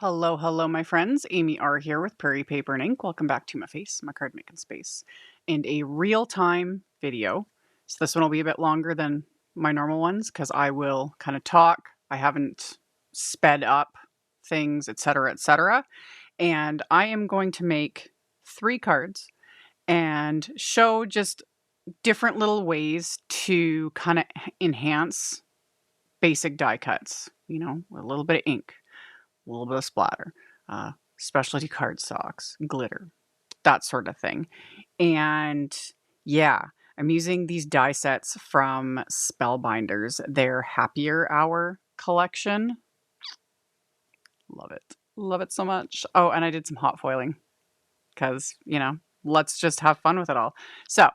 Hello, hello, my friends. AmyR here with Prairie Paper and Ink. Welcome back to my face, my card making space, and a real-time video. So this one will be a bit longer than my normal ones because I will kind of talk. I haven't sped up things, etc., etc. And I am going to make 3 cards and show just different little ways to kind of enhance basic die cuts. You know, a little bit of ink, a little bit of splatter, specialty cardstocks, glitter, that sort of thing. And yeah, I'm using these die sets from Spellbinders, their Happier Hour collection. Love it. Love it so much. Oh, and I did some hot foiling because, let's just have fun with it all. So,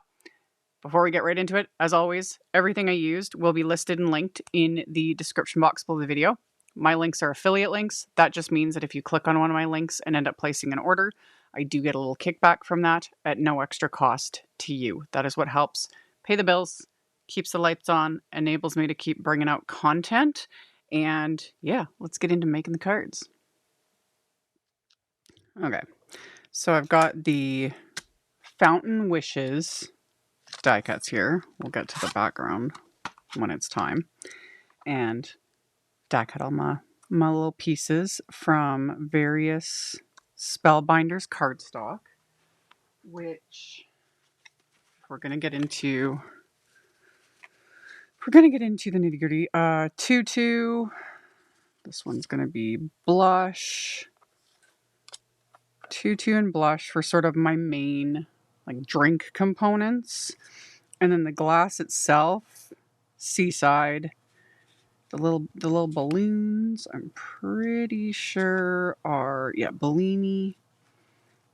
before we get right into it, as always, everything I used will be listed and linked in the description box below the video. My links are affiliate links. That just means that if you click on one of my links and end up placing an order, I do get a little kickback from that at no extra cost to you. That is what helps pay the bills, keeps the lights on, enables me to keep bringing out content. And yeah, let's get into making the cards. Okay, so I've got the Fountain Wishes die cuts here. We'll get to the background when it's time. And die cut all my little pieces from various Spellbinders cardstock, which we're gonna get into. We're gonna get into the nitty gritty. 2-2. This one's gonna be blush. 2-2 and blush for sort of my main like drink components, and then the glass itself, Seaside. The little balloons, I'm pretty sure are, Bellini.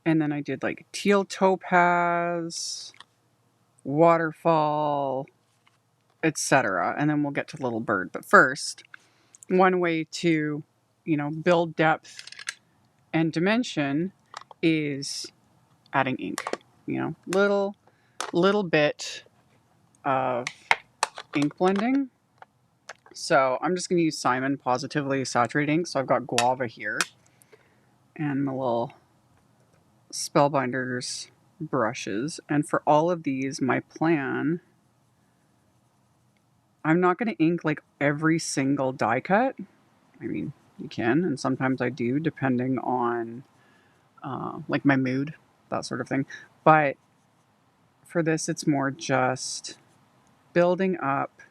And then I did like teal topaz, waterfall, etc. And then we'll get to little bird. But first, one way to, build depth and dimension is adding ink. Little bit of ink blending. So I'm just going to use Simon Pawsitively Saturated Ink. So I've got guava here and my little Spellbinders brushes. And for all of these, my plan, I'm not going to ink like every single die cut. I mean, you can, and sometimes I do, depending on like my mood, that sort of thing. But for this, it's more just building up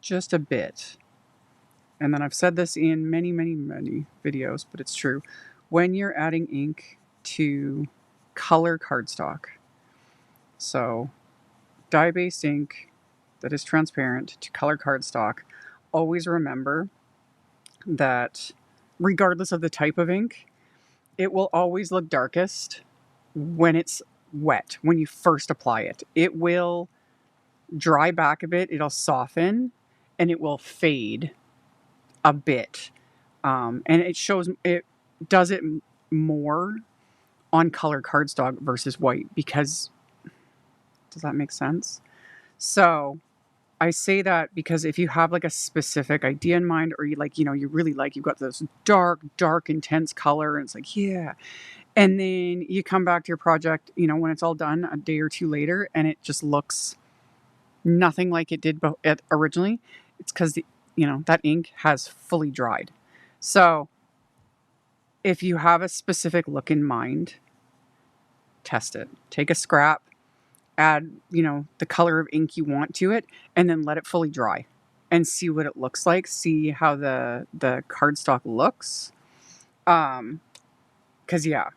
just a bit. And then I've said this in many, many, many videos, but it's true. When you're adding ink to color cardstock, so dye-based ink that is transparent to color cardstock, always remember that regardless of the type of ink, it will always look darkest when it's wet, when you first apply it. It will dry back a bit, it'll soften, and it will fade a bit. And it does it more on color cardstock versus white because, does that make sense? So I say that because if you have like a specific idea in mind, or you really like, you've got this dark, intense color, and it's like, yeah. And then you come back to your project, when it's all done a day or two later, and it just looks nothing like it did originally. It's because that ink has fully dried. So if you have a specific look in mind, test it. Take a scrap, add, the color of ink you want to it, and then let it fully dry and see what it looks like. See how the cardstock looks. Because, yeah,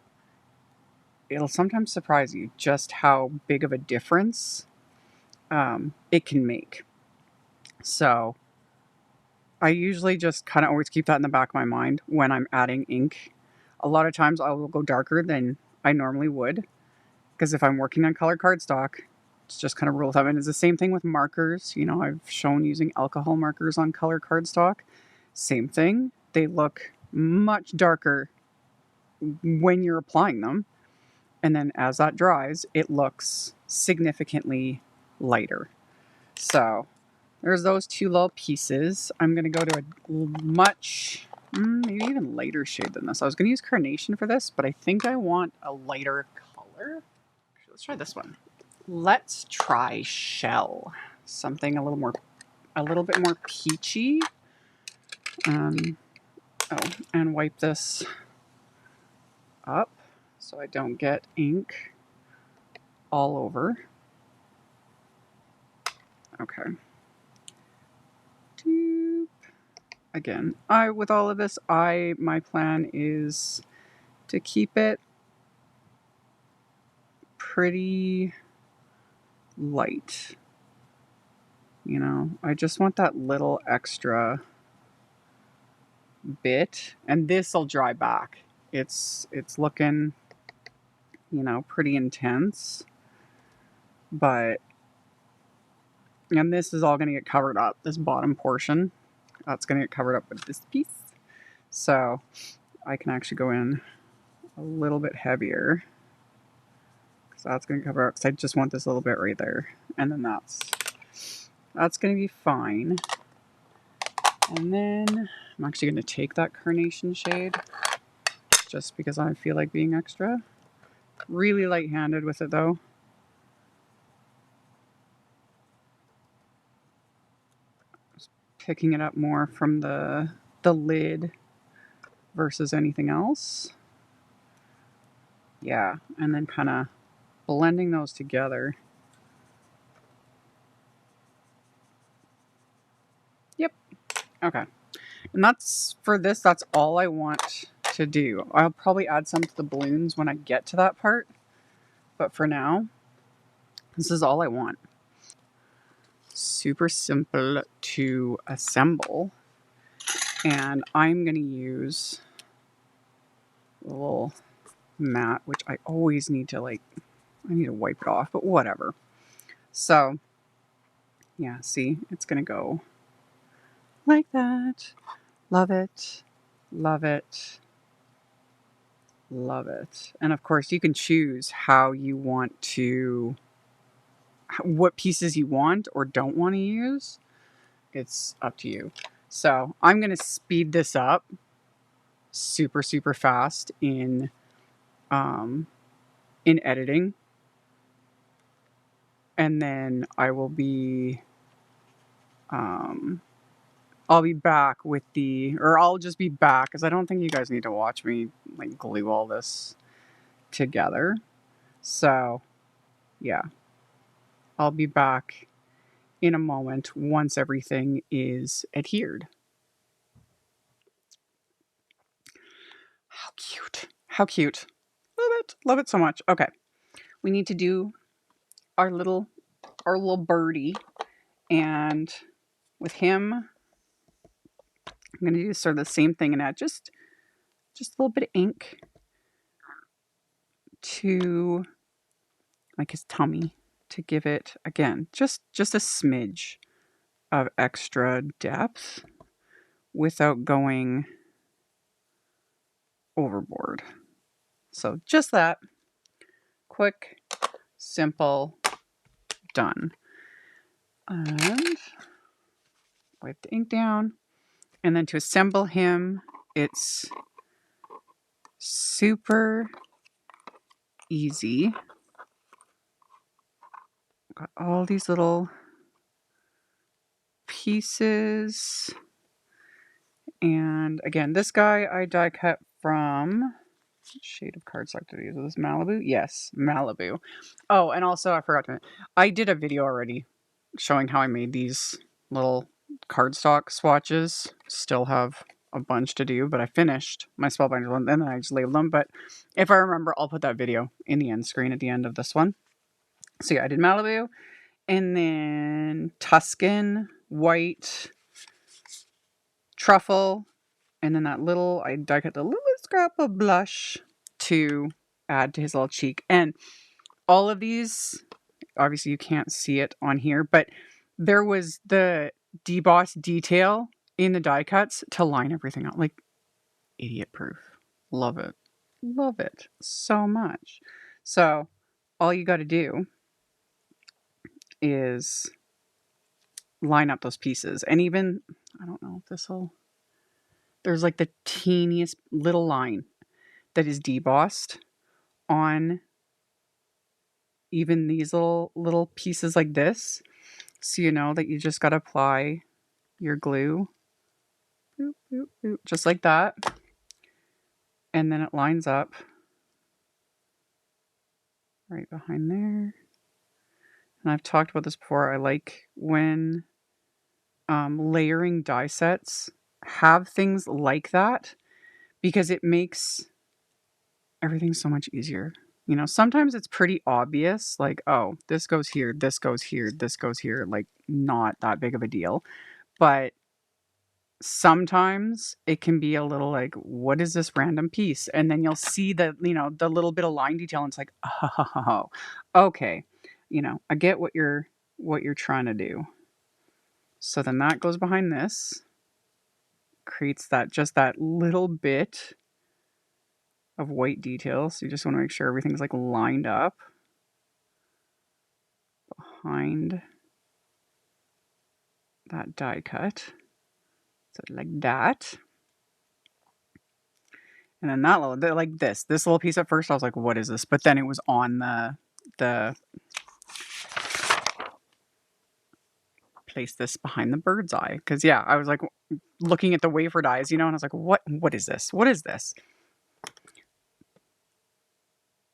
it'll sometimes surprise you just how big of a difference it can make. So I usually just kind of always keep that in the back of my mind when I'm adding ink. A lot of times I will go darker than I normally would, because if I'm working on color cardstock, it's just kind of rule of thumb. And it's the same thing with markers. I've shown using alcohol markers on color cardstock. Same thing. They look much darker when you're applying them. And then as that dries, it looks significantly lighter. So there's those two little pieces. I'm going to go to a much, maybe even lighter shade than this. I was going to use Carnation for this, but I think I want a lighter color. Actually, let's try this one. Let's try Shell. Something a little bit more peachy. And wipe this up so I don't get ink all over. Okay. Again, with all of this, my plan is to keep it pretty light. You know, I just want that little extra bit, and this will dry back. It's looking, you know, pretty intense, but, and this is all going to get covered up. This bottom portion, that's going to get covered up with this piece. So I can actually go in a little bit heavier, because that's going to cover up, because I just want this little bit right there. And then that's going to be fine. And then I'm actually going to take that Carnation shade, just because I feel like being extra. Really light-handed with it though. Just picking it up more from the lid versus anything else. Yeah, and then kind of blending those together. Yep. Okay. And that's, for this, that's all I want to do. I'll probably add some to the balloons when I get to that part. But for now, this is all I want. Super simple to assemble. And I'm going to use a little mat, which I always need to, I need to wipe it off, but whatever. So, yeah, see, it's going to go like that. Love it. Love it. Love it. And of course, you can choose how you want to, what pieces you want or don't want to use. It's up to you. So I'm going to speed this up super, super fast in editing. And then I will be, I'll be back with I'll just be back, because I don't think you guys need to watch me glue all this together. So yeah, I'll be back in a moment once everything is adhered. How cute. How cute. Love it. Love it so much. Okay. We need to do our little birdie. And with him, I'm going to do sort of the same thing and add just a little bit of ink to his tummy, to give it, again, just a smidge of extra depth without going overboard. So just that. Quick, simple, done. And wipe the ink down. And then to assemble him, it's super easy. Got all these little pieces. And again, this guy I die cut from, what shade of cardstock did I use? Was this Malibu? Yes, Malibu. Oh, and also I forgot to, I did a video already showing how I made these little cardstock swatches. Still have a bunch to do, but I finished my Spellbinders one, and then I just labeled them. But if I remember, I'll put that video in the end screen at the end of this one. So yeah, I did Malibu, and then Tuscan, white, truffle, and then I die cut the little scrap of blush to add to his little cheek. And all of these, obviously you can't see it on here, but there was the deboss detail in the die cuts to line everything out. Idiot proof. Love it. Love it so much. So all you got to do is line up those pieces. And even, I don't know if this will, there's like the teeniest little line that is debossed on even these little pieces like this. So you know that you just got to apply your glue. Boop, boop, boop, just like that. And then it lines up right behind there. And I've talked about this before. I like when layering die sets have things like that because it makes everything so much easier. You know, sometimes it's pretty obvious, like, oh, this goes here, this goes here, this goes here, like, not that big of a deal. But sometimes it can be a little like, what is this random piece? And then you'll see the, you know, the little bit of line detail, and it's like, oh, okay. You know, I get what you're trying to do. So then that goes behind this, creates that, just that little bit of white detail. So you just want to make sure everything's like lined up behind that die cut. So like that. And then that little, like this little piece at first, I was like, what is this? But then it was on the place this behind the bird's eye. Cause yeah, I was like looking at the wafer dies, you know, and I was like, what is this? What is this?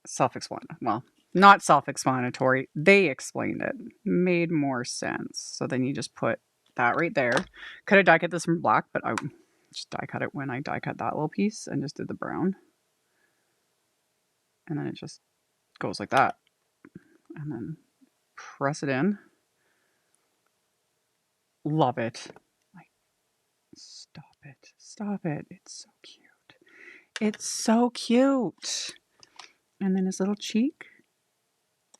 Self-explanatory. Well, not self-explanatory. They explained it. Made more sense. So then you just put that right there. Could have die cut this from black, but I just die cut it when I die cut that little piece and just did the brown. And then it just goes like that. And then press it in. Love it. Like, stop it. Stop it. It's so cute. It's so cute. And then his little cheek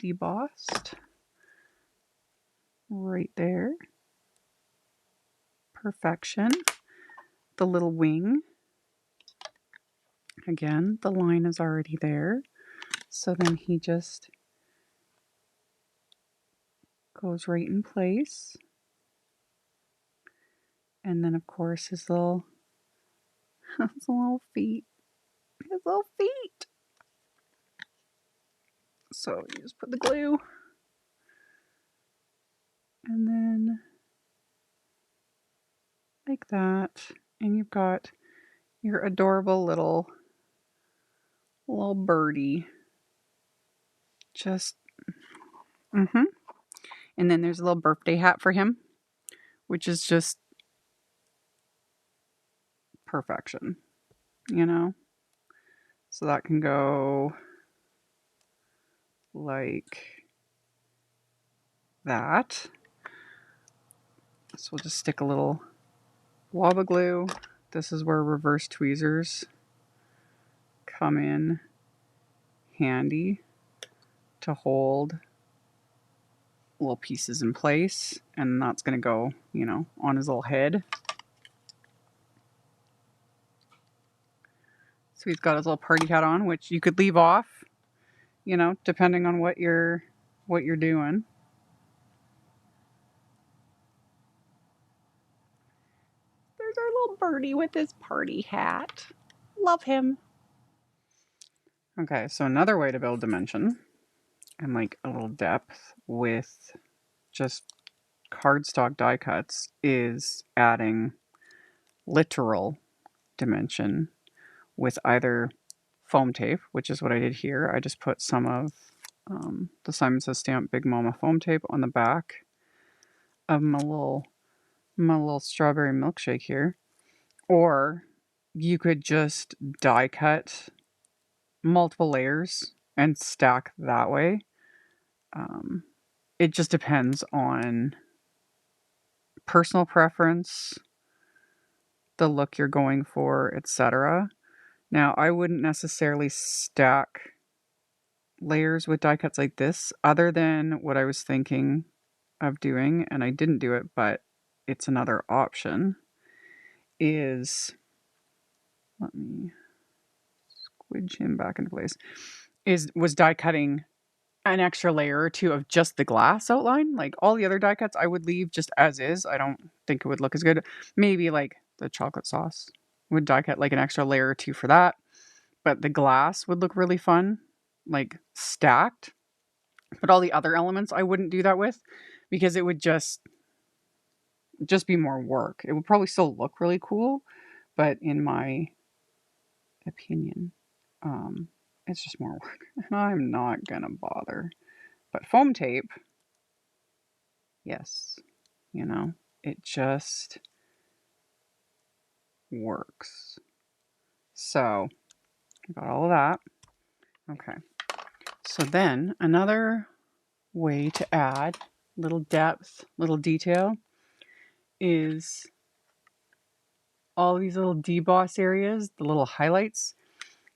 debossed right there. Perfection. The little wing. Again, the line is already there. So then he just goes right in place. And then, of course, his little feet. His little feet. So you just put the glue. And then like that. And you've got your adorable little birdie. Just, And then there's a little birthday hat for him, which is just perfection, you know? So that can go like that. So we'll just stick a little Waba glue. This is where reverse tweezers come in handy to hold little pieces in place. And that's going to go, you know, on his little head. So he's got his little party hat on, which you could leave off, you know, depending on what you're doing. There's our little birdie with his party hat. Love him. Okay, so another way to build dimension and like a little depth with just cardstock die cuts is adding literal dimension with either foam tape, which is what I did here. I just put some of the Simon Says Stamp Big Momma foam tape on the back of my little strawberry milkshake here. Or you could just die cut multiple layers and stack that way. It just depends on personal preference, the look you're going for, etc. Now, I wouldn't necessarily stack layers with die cuts like this, other than what I was thinking of doing, and I didn't do it, but it's another option, is, let me squidge him back into place, was die cutting an extra layer or two of just the glass outline. Like all the other die cuts I would leave just as is. I don't think it would look as good. Maybe like the chocolate sauce would die cut like an extra layer or two for that. But the glass would look really fun, like stacked. But all the other elements I wouldn't do that with because it would just be more work. It would probably still look really cool, but in my opinion, it's just more work. And I'm not gonna bother. But foam tape, yes, you know, it just works. So, got all of that. Okay. So then another way to add little depth, little detail is all these little deboss areas, the little highlights,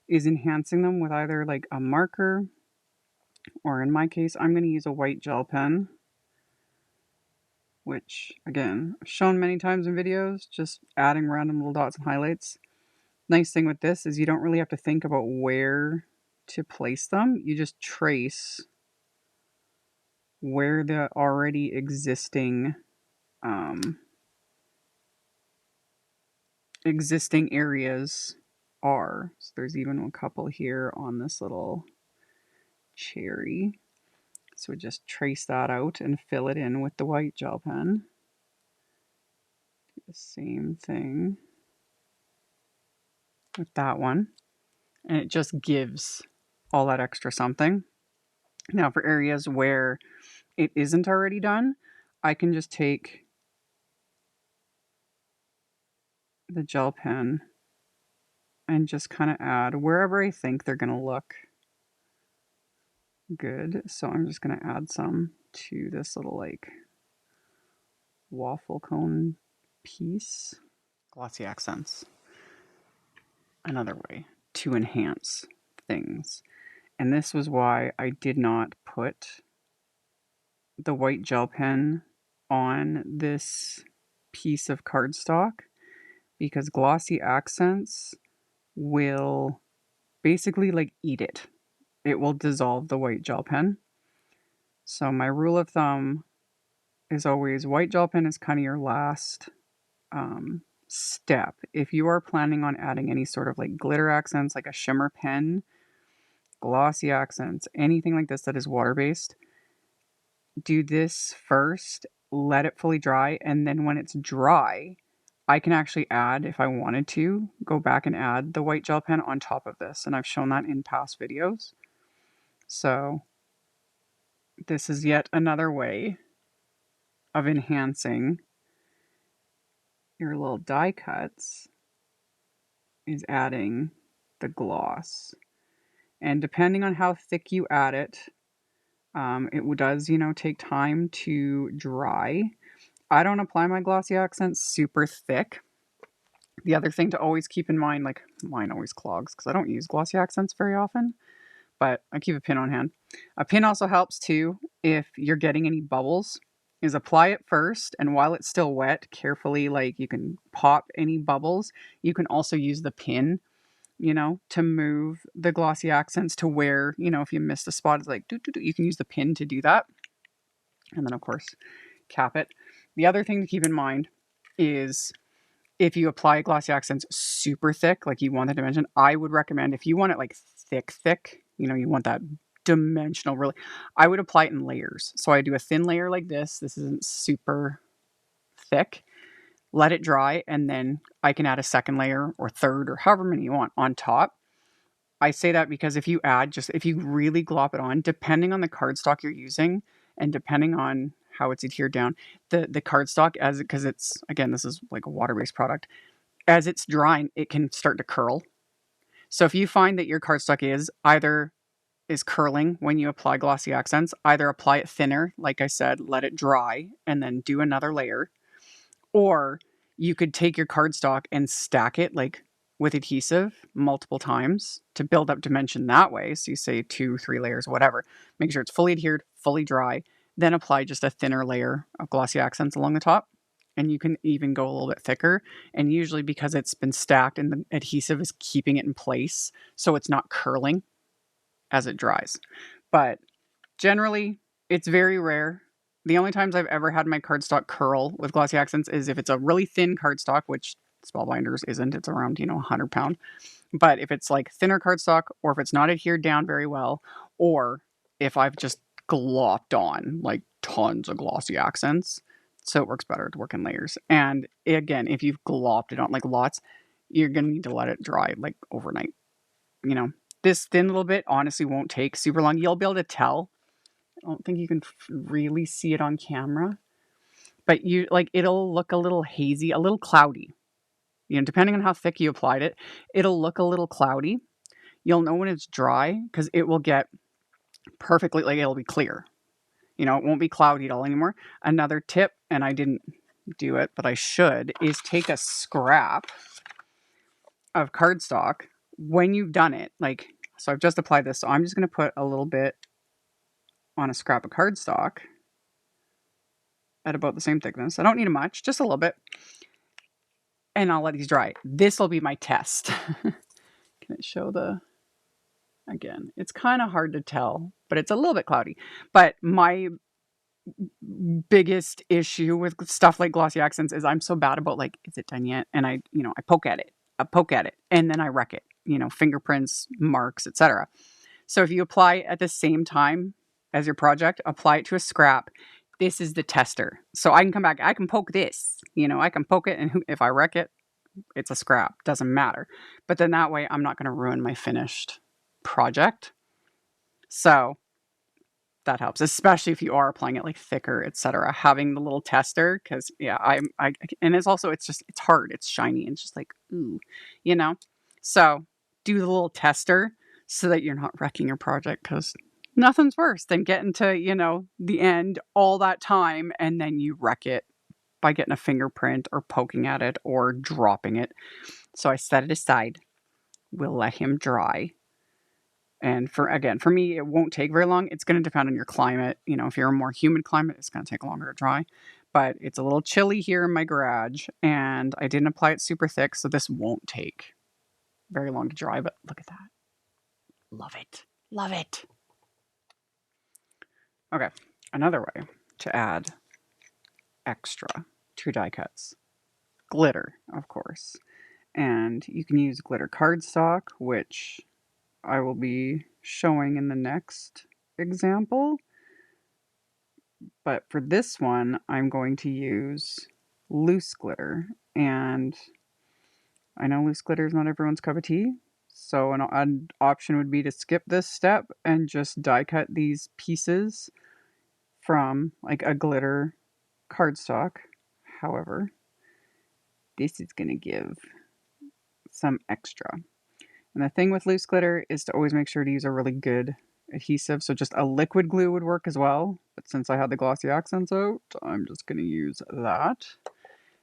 is enhancing them with either like a marker, or in my case, I'm going to use a white gel pen, which again, I've shown many times in videos, just adding random little dots and highlights. Nice thing with this is you don't really have to think about where to place them. You just trace where the already existing areas are. So there's even a couple here on this little cherry. So we just trace that out and fill it in with the white gel pen. Do the same thing with that one. And it just gives all that extra something. Now for areas where it isn't already done, I can just take the gel pen and just kind of add wherever I think they're going to look good. So I'm just going to add some to this little like waffle cone piece. Glossy accents. Another way to enhance things. And this was why I did not put the white gel pen on this piece of cardstock, because glossy accents will basically like eat it. It will dissolve the white gel pen. So my rule of thumb is always white gel pen is kind of your last step. If you are planning on adding any sort of like glitter accents, like a shimmer pen, glossy accents, anything like this that is water-based, do this first, let it fully dry, and then when it's dry, I can actually add, if I wanted to, go back and add the white gel pen on top of this. And I've shown that in past videos. So this is yet another way of enhancing your little die cuts, is adding the gloss. And depending on how thick you add it, it does, take time to dry. I don't apply my glossy accents super thick. The other thing to always keep in mind, like mine always clogs because I don't use glossy accents very often, but I keep a pin on hand. A pin also helps too if you're getting any bubbles, is apply it first, and while it's still wet, carefully, like you can pop any bubbles. You can also use the pin, to move the glossy accents to where, if you missed a spot, it's like, you can use the pin to do that. And then, of course, cap it. The other thing to keep in mind is if you apply glossy accents super thick, like you want the dimension, I would recommend, if you want it like thick, you want that dimensional really, I would apply it in layers. So I do a thin layer like this. This isn't super thick. Let it dry, and then I can add a second layer or third or however many you want on top. I say that because if you really glop it on, depending on the cardstock you're using and depending on how it's adhered down, the cardstock, because it's, again, this is like a water-based product, as it's drying, it can start to curl. So if you find that your cardstock is curling when you apply glossy accents, either apply it thinner, like I said, let it dry, and then do another layer. Or you could take your cardstock and stack it like with adhesive multiple times to build up dimension that way. So you say 2-3 layers, whatever. Make sure it's fully adhered, fully dry. Then apply just a thinner layer of glossy accents along the top. And you can even go a little bit thicker. And usually because it's been stacked and the adhesive is keeping it in place, so it's not curling as it dries. But Generally, it's very rare. The only times I've ever had my cardstock curl with glossy accents is if it's a really thin cardstock, which Spellbinders isn't. It's around, 100 pound. But if it's like thinner cardstock, or if it's not adhered down very well, or if I've just glopped on like tons of glossy accents, so it works better to work in layers. And again, if you've glopped it on like lots, you're going to need to let it dry like overnight. This thin little bit honestly won't take super long. You'll be able to tell. I don't think you can really see it on camera, but it'll look a little hazy, a little cloudy. Depending on how thick you applied it, it'll look a little cloudy. You'll know when it's dry because it will get perfectly, like it'll be clear. It won't be cloudy at all anymore. Another tip, and I didn't do it, but I should, is take a scrap of cardstock when you've done it. So I've just applied this, so I'm just going to put a little bit on a scrap of cardstock at about the same thickness. I don't need much, just a little bit. And I'll let these dry. This will be my test. Can it show again, it's kind of hard to tell, but it's a little bit cloudy. But my biggest issue with stuff like glossy accents is I'm so bad about is it done yet? And I poke at it and then I wreck it, fingerprints, marks, etc. So if you apply at the same time as your project, apply it to a scrap. This is the tester. So I can come back, I can poke this, I can poke it, and if I wreck it, it's a scrap, doesn't matter. But then that way I'm not going to ruin my finished project. So that helps, especially if you are applying it thicker, etc. Having the little tester, because and it's hard, it's shiny, and it's just ooh, So do the little tester so that you're not wrecking your project, because nothing's worse than getting to, the end all that time and then you wreck it by getting a fingerprint or poking at it or dropping it. So I set it aside. We'll let him dry. And for me, it won't take very long. It's going to depend on your climate. If you're a more humid climate, it's going to take longer to dry. But it's a little chilly here in my garage, and I didn't apply it super thick, so this won't take very long to dry. But look at that. Love it. Love it. Okay, another way to add extra to die cuts. Glitter, of course. And you can use glitter cardstock, which I will be showing in the next example. But for this one, I'm going to use loose glitter. And I know loose glitter is not everyone's cup of tea. So an option would be to skip this step and just die cut these pieces from a glitter cardstock. However, this is going to give some extra. And the thing with loose glitter is to always make sure to use a really good adhesive. So just a liquid glue would work as well. But since I had the glossy accents out, I'm just going to use that.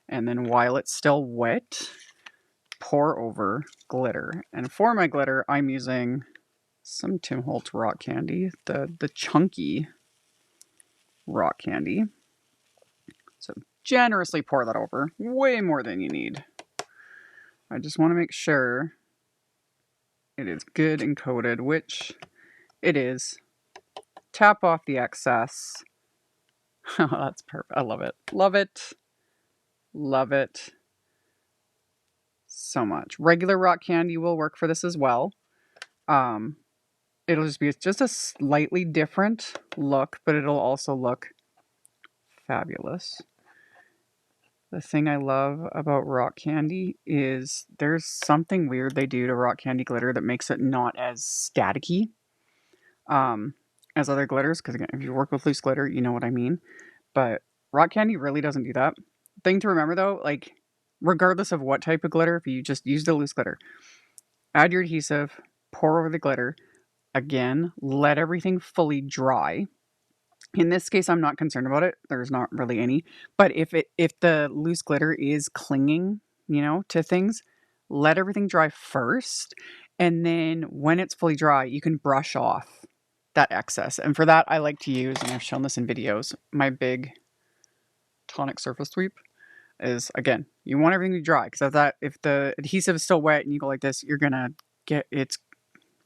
And then while it's still wet, pour over glitter. And for my glitter, I'm using some Tim Holtz rock candy, the chunky rock candy. So generously pour that over, way more than you need. I just want to make sure it is good and coated, which it is. Tap off the excess. Oh, that's perfect. I love it. Love it. Love it so much. Regular rock candy will work for this as well. It'll just be just a slightly different look, but it'll also look fabulous. The thing I love about rock candy is there's something weird they do to rock candy glitter that makes it not as staticky as other glitters. Because again, if you work with loose glitter, you know what I mean. But rock candy really doesn't do that. Thing to remember though, regardless of what type of glitter, if you just use the loose glitter, add your adhesive, pour over the glitter. Again, let everything fully dry. In this case, I'm not concerned about it. There's not really any. But if the loose glitter is clinging, to things, let everything dry first. And then when it's fully dry, you can brush off that excess. And for that, I like to use, and I've shown this in videos, my big Tonic surface sweep is, again, you want everything to dry. Because if the adhesive is still wet and you go like this, you're going to get, it's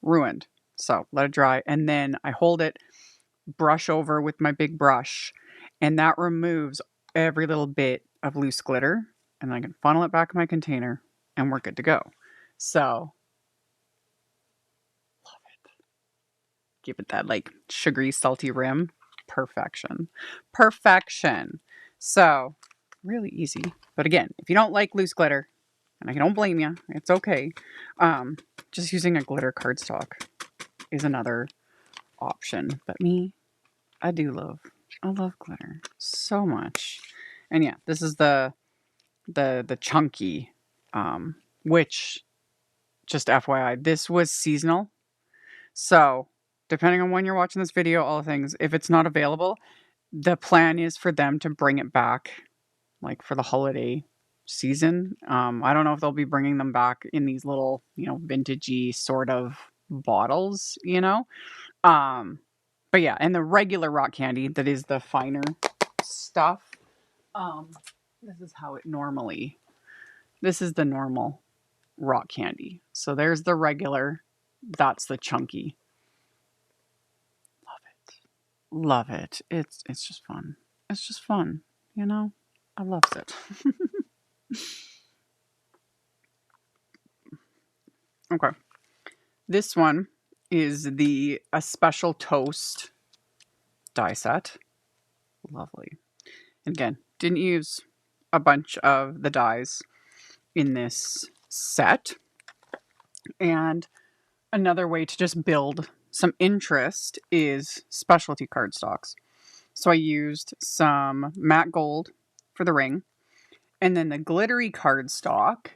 ruined. So let it dry. And then I hold it brush over with my big brush, and that removes every little bit of loose glitter, and I can funnel it back in my container and we're good to go. So love it. Give it that like sugary, salty rim. Perfection. Perfection. So really easy. But again, if you don't like loose glitter, and I don't blame you, it's okay. Just using a glitter cardstock is another option. But me, I love glitter so much. And yeah, this is the chunky, which, just FYI, this was seasonal. So depending on when you're watching this video, all the things, if it's not available, the plan is for them to bring it back like for the holiday season. I don't know if they'll be bringing them back in these little, vintagey sort of bottles, But yeah, and the regular rock candy that is the finer stuff. This is how it normally. This is the normal rock candy. So there's the regular. That's the chunky. Love it. Love it. It's just fun. It's just fun, I loves it. Okay. This one is a special toast die set. Lovely. And again, didn't use a bunch of the dies in this set. And another way to just build some interest is specialty cardstocks. So I used some matte gold for the ring, and then the glittery cardstock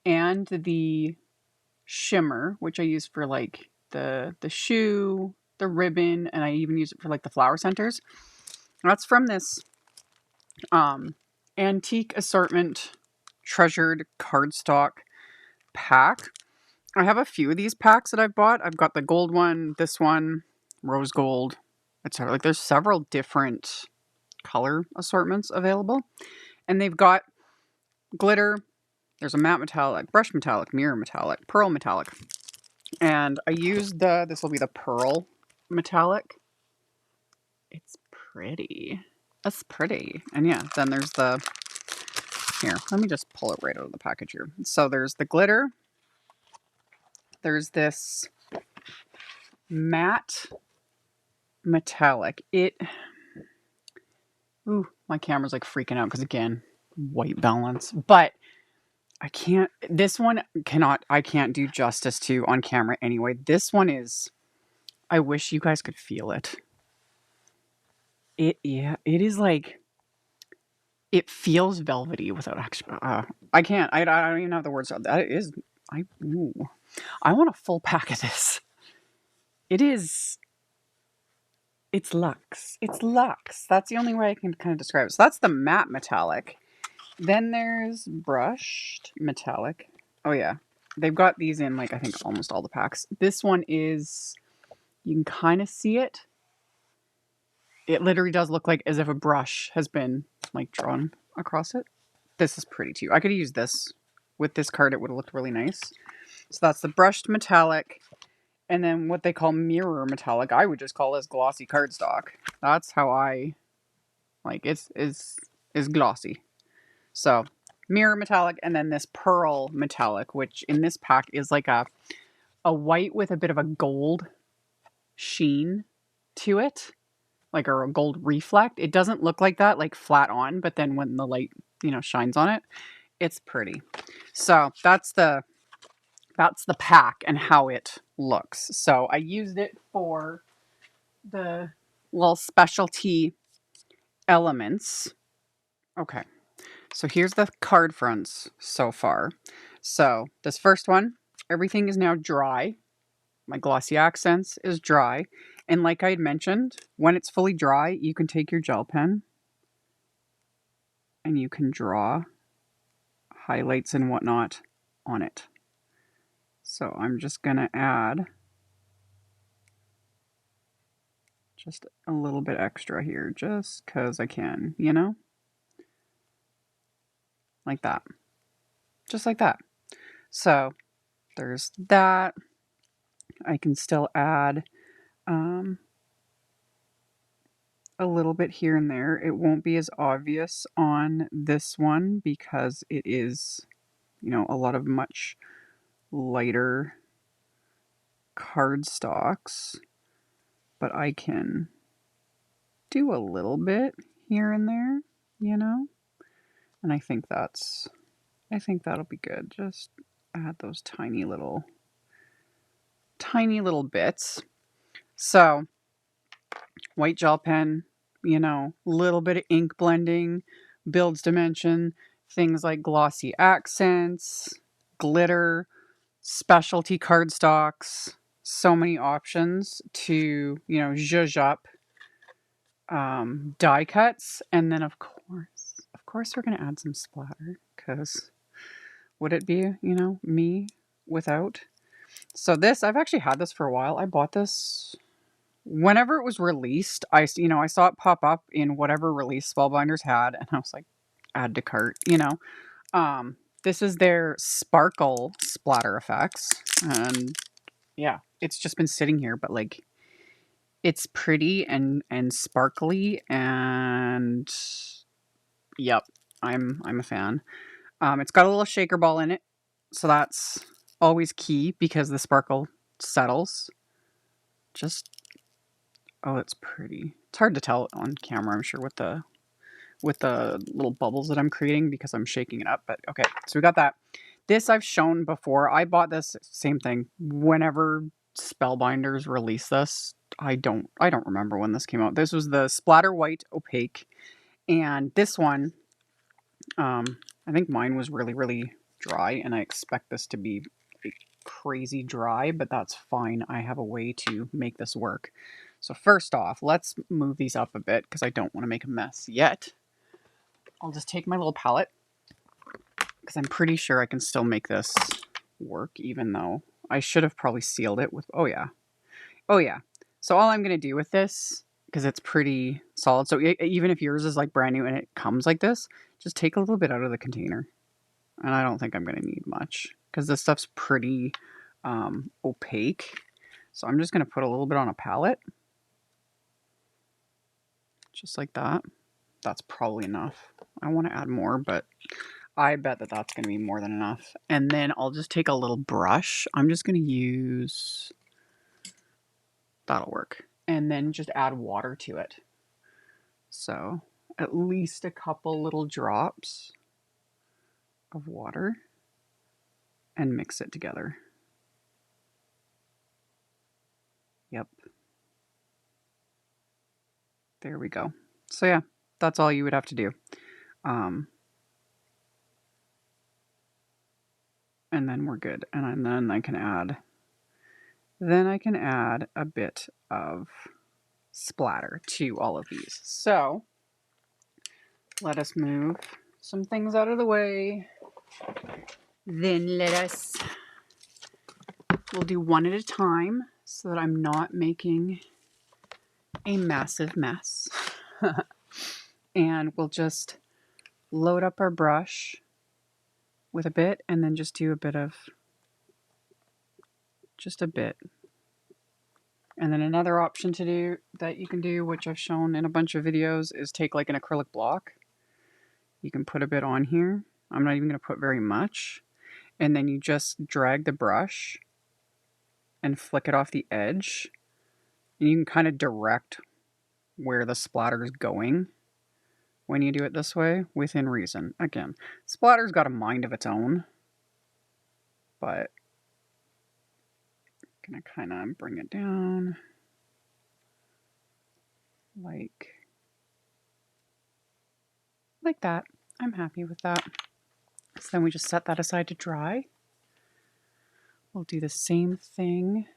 and the shimmer, which I used for like the shoe, the ribbon, and I even use it for like the flower centers. That's from this antique assortment treasured cardstock pack. I have a few of these packs that I've bought. I've got the gold one, this one, rose gold, etc. Like there's several different color assortments available, and they've got glitter. There's a matte metallic, brush metallic, mirror metallic, pearl metallic. And I used this will be the pearl metallic. It's pretty. That's pretty. And yeah, then there's here, let me just pull it right out of the package here. So there's the glitter. There's this matte metallic. Ooh, my camera's like freaking out because again, white balance. But I can't do justice to on camera anyway. This one is, I wish you guys could feel it. It is like, it feels velvety without actual, I don't even have the words. That is, I want a full pack of this. It's luxe. It's luxe. That's the only way I can kind of describe it. So that's the matte metallic. Then there's brushed metallic. Oh yeah. They've got these in like, I think almost all the packs. This one is, you can kind of see it. It literally does look like as if a brush has been like drawn across it. This is pretty too. I could use this with this card. It would have looked really nice. So that's the brushed metallic. And then what they call mirror metallic, I would just call this glossy cardstock. That's how I like it. Is glossy. So mirror metallic, and then this pearl metallic, which in this pack is like a white with a bit of a gold sheen to it, like a gold reflect. It doesn't look like that, like flat on, but then when the light, shines on it, it's pretty. So that's the pack and how it looks. So I used it for the little specialty elements. Okay. So here's the card fronts so far. So this first one, everything is now dry. My glossy accents is dry. And like I had mentioned, when it's fully dry, you can take your gel pen and you can draw highlights and whatnot on it. So I'm just going to add just a little bit extra here, just because I can, like that. Just like that. So there's that. I can still add a little bit here and there. It won't be as obvious on this one because it is, you know, a lot of much lighter cardstocks, but I can do a little bit here and there, you know, and I think that'll be good. Just add those tiny little bits. So white gel pen, you know, little bit of ink blending, builds dimension, things like glossy accents, glitter, specialty cardstocks, so many options to, you know, zhuzh up die cuts. And then of course we're going to add some splatter because would it be, you know, me without? So this, I've actually had this for a while. I bought this whenever it was released. I saw it pop up in whatever release Spellbinders had, and I was like, add to cart, you know. This is their sparkle splatter effects, and yeah, it's just been sitting here, but like, it's pretty and sparkly, and yep, I'm a fan. It's got a little shaker ball in it, so that's always key because the sparkle settles. Just, oh, it's pretty. It's hard to tell on camera, I'm sure, with the little bubbles that I'm creating because I'm shaking it up. But okay, so we got that. This I've shown before. I bought this, same thing, whenever Spellbinders released this. I don't remember when this came out. This was the Splatter White Opaque, and this one, I think mine was really, really dry, and I expect this to be crazy dry, but that's fine. I have a way to make this work. So first off, let's move these up a bit because I don't want to make a mess yet. I'll just take my little palette because I'm pretty sure I can still make this work, even though I should have probably sealed it with, oh yeah. So all I'm going to do with this, because it's pretty solid, so even if yours is like brand new and it comes like this, just take a little bit out of the container. And I don't think I'm going to need much because this stuff's pretty opaque. So I'm just going to put a little bit on a palette. Just like that. That's probably enough. I want to add more, but I bet that that's going to be more than enough. And then I'll just take a little brush. I'm just going to use... That'll work. And then just add water to it. So at least a couple little drops of water and mix it together. Yep. There we go. So yeah, that's all you would have to do. And then we're good. And then I can add a bit of splatter to all of these. So let us move some things out of the way. Then we'll do one at a time so that I'm not making a massive mess. And we'll just load up our brush with a bit and then just do a bit of, just a bit. And then another option to do that you can do, which I've shown in a bunch of videos, is take like an acrylic block. You can put a bit on here. I'm not even going to put very much. And then you just drag the brush and flick it off the edge. And you can kind of direct where the splatter is going when you do it this way, within reason. Again, splatter's got a mind of its own, but I'm going to kind of bring it down like that. I'm happy with that. So then we just set that aside to dry. We'll do the same thing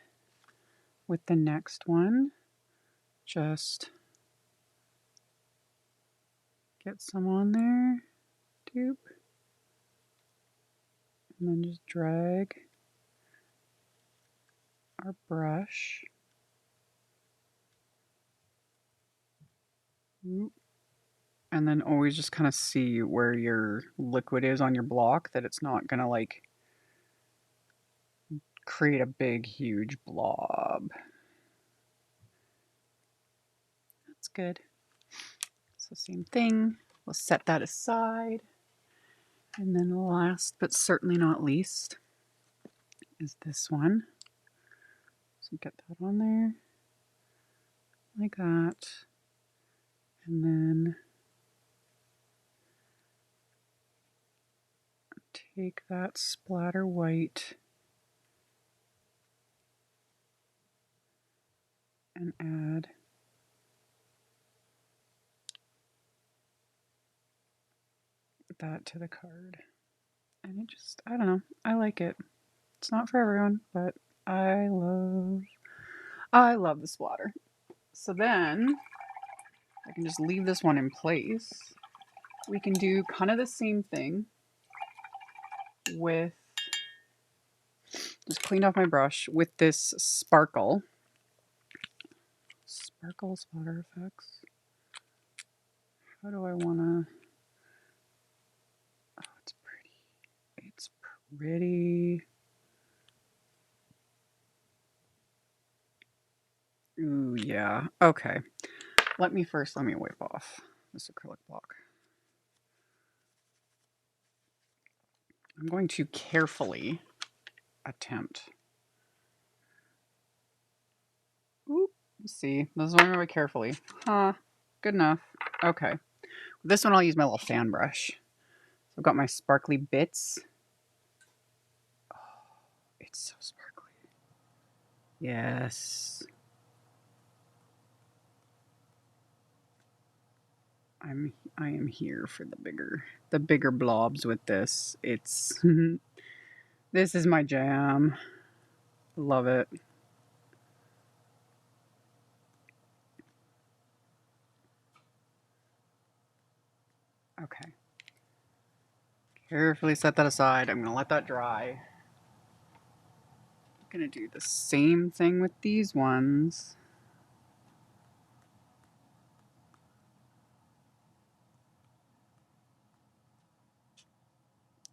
with the next one. Just get some on there. Doop. And then just drag our brush. And then always just kind of see where your liquid is on your block, that it's not going to like create a big, huge blob. That's good. So same thing. We'll set that aside. And then last but certainly not least is this one. So get that on there like that. And then take that splatter white and add that to the card. And it just, I don't know, I like it. It's not for everyone, but I love the splatter. So then I can just leave this one in place. We can do kind of the same thing with, just cleaned off my brush with this sparkle splatter effects. How do I want to, oh, it's pretty. It's pretty. Ooh, yeah. Okay. Let me wipe off this acrylic block. I'm going to carefully attempt. Oop. See, this is one really carefully. Huh. Good enough. Okay. This one I'll use my little fan brush. So I've got my sparkly bits. Oh, it's so sparkly. Yes. I am here for the bigger blobs with this. It's this is my jam. Love it. Okay. Carefully set that aside. I'm going to let that dry. I'm going to do the same thing with these ones.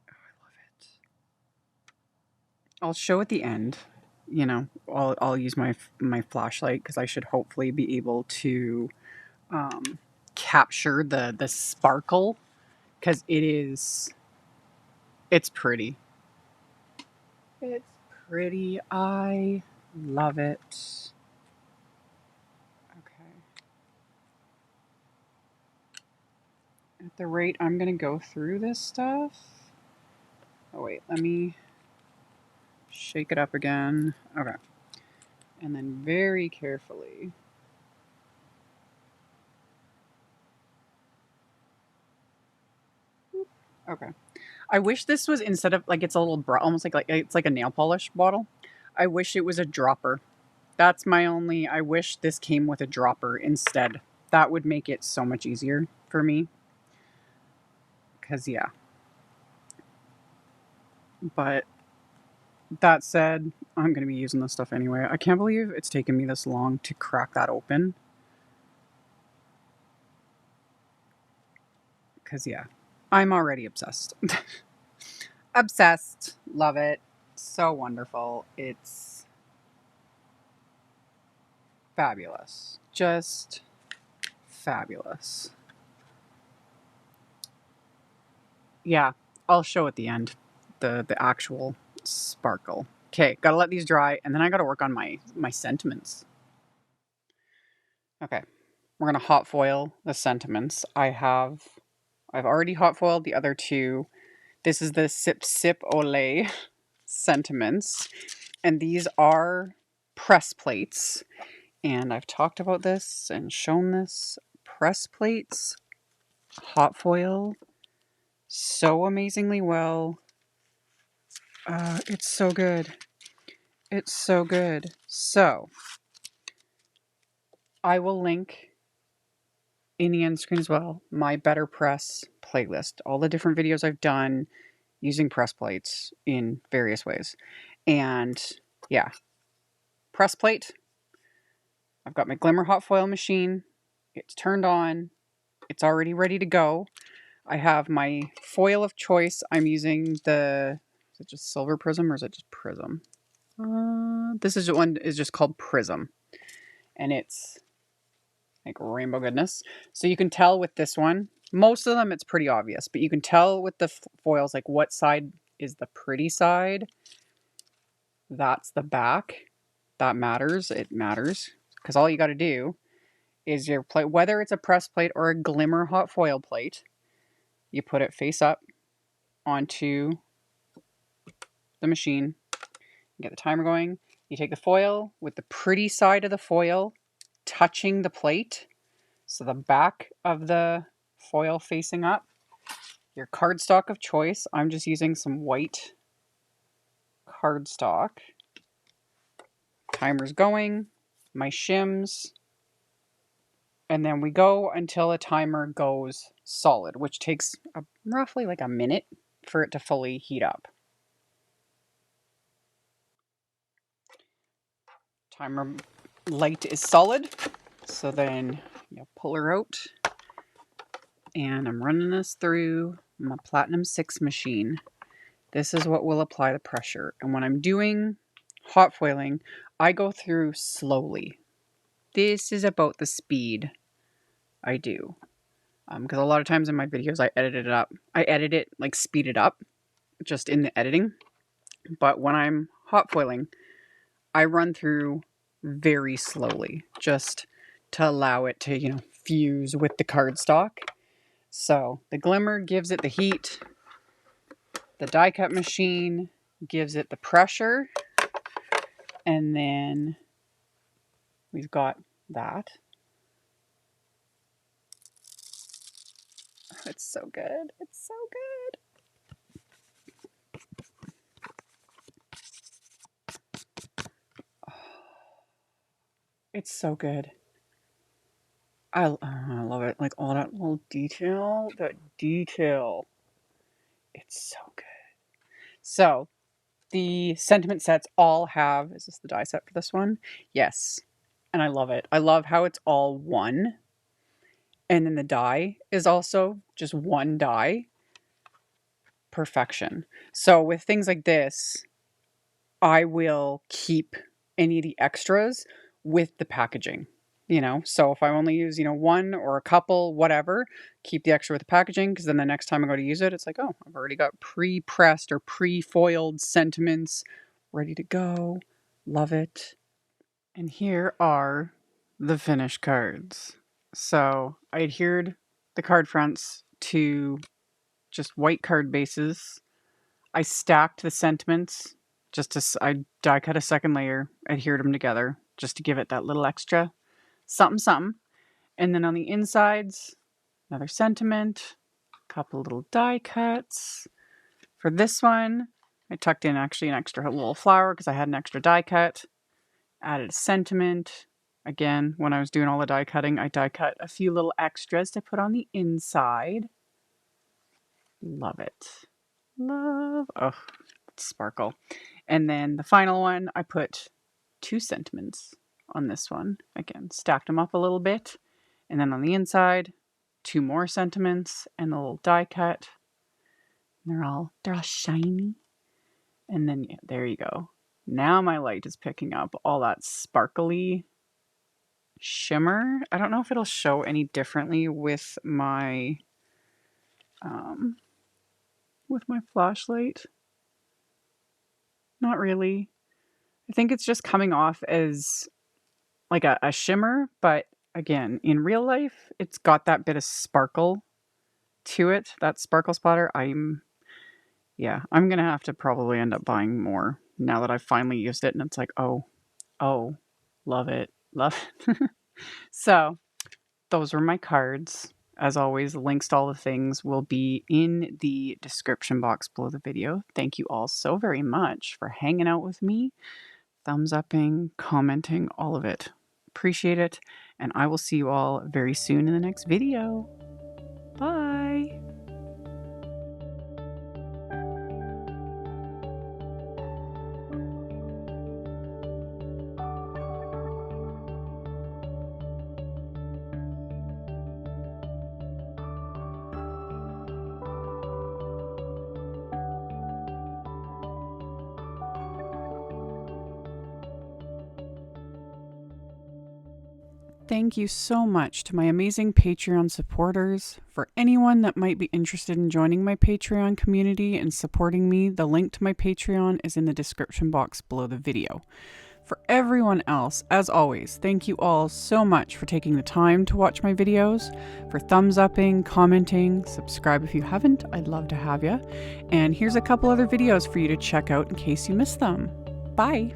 Oh, I love it. I'll show at the end. You know, I'll use my flashlight because I should hopefully be able to capture the sparkle because it's pretty. It's pretty. I love it. Okay. At the rate I'm going to go through this stuff. Oh, wait. Let me shake it up again. Okay. And then very carefully. Okay. I wish this was instead of like it's a little almost like it's like a nail polish bottle. I wish it was a dropper. That's my only. I wish this came with a dropper instead. That would make it so much easier for me. Cause yeah. But that said, I'm gonna be using this stuff anyway. I can't believe it's taken me this long to crack that open. Cause yeah, I'm already obsessed. Obsessed. Love it. So wonderful. It's fabulous. Just fabulous. Yeah, I'll show at the end the actual sparkle. Okay, gotta let these dry, and then I gotta work on my sentiments. Okay, we're gonna hot foil the sentiments. I've already hot foiled the other two. This is the Sip Ole sentiments, and these are press plates. And I've talked about this and shown this. Press plates hot foil so amazingly well. It's so good. It's so good. So, I will link in the end screen as well my Better Press playlist. All the different videos I've done using press plates in various ways. And yeah, press plate. I've got my Glimmer hot foil machine. It's turned on. It's already ready to go. I have my foil of choice. I'm using is it just Silver Prism or is it just Prism? This is one is just called Prism, and it's like rainbow goodness. So you can tell with this one, most of them it's pretty obvious, but you can tell with the foils like what side is the pretty side. That's the back. That matters. It matters because all you got to do is your plate, whether it's a press plate or a glimmer hot foil plate, you put it face up onto the machine, get the timer going. You take the foil with the pretty side of the foil touching the plate, so the back of the foil facing up. Your cardstock of choice. I'm just using some white cardstock. Timer's going. My shims. And then we go until a timer goes solid, which takes roughly like a minute for it to fully heat up. Timer light is solid. So then you pull her out. And I'm running this through my Platinum 6 machine. This is what will apply the pressure. And when I'm doing hot foiling, I go through slowly. This is about the speed I do. Because a lot of times in my videos, I edit it up. I edit it, like speed it up, just in the editing. But when I'm hot foiling, I run through very slowly, just to allow it to, fuse with the cardstock. So the glimmer gives it the heat. The die cut machine gives it the pressure. And then we've got that. It's so good. It's so good. It's so good. I love it. Like all that little detail. That detail. It's so good. So the sentiment sets all have, is this the die set for this one? Yes. And I love it. I love how it's all one. And then the die is also just one die. Perfection. So with things like this, I will keep any of the extras with the packaging, So if I only use, one or a couple, whatever, keep the extra with the packaging, because then the next time I go to use it, it's like, oh, I've already got pre-pressed or pre-foiled sentiments ready to go. Love it. And here are the finished cards. So I adhered the card fronts to just white card bases. I stacked the sentiments I die cut a second layer, adhered them together just to give it that little extra something something. And then on the insides, another sentiment, a couple little die cuts. For this one, I tucked in actually an extra little flower because I had an extra die cut. Added a sentiment. Again, when I was doing all the die cutting, I die cut a few little extras to put on the inside. Love it. Love. Oh, sparkle. And then the final one, I put 2 sentiments on this one. Again, stacked them up a little bit. And then on the inside, 2 more sentiments and a little die cut. And they're all shiny. And then there you go. Now my light is picking up all that sparkly shimmer. I don't know if it'll show any differently with my flashlight. Not really. I think it's just coming off as like a shimmer, but again, in real life, it's got that bit of sparkle to it, that sparkle splatter. I'm gonna have to probably end up buying more now that I've finally used it, and it's like, oh, love it. So those were my cards. As always, links to all the things will be in the description box below the video. Thank you all so very much for hanging out with me, thumbs upping, commenting, all of it. Appreciate it, and I will see you all very soon in the next video. Bye! Thank you so much to my amazing Patreon supporters. For anyone that might be interested in joining my Patreon community and supporting me, the link to my Patreon is in the description box below the video. For everyone else, as always, thank you all so much for taking the time to watch my videos, for thumbs upping, commenting, subscribe if you haven't, I'd love to have you. And here's a couple other videos for you to check out in case you missed them. Bye!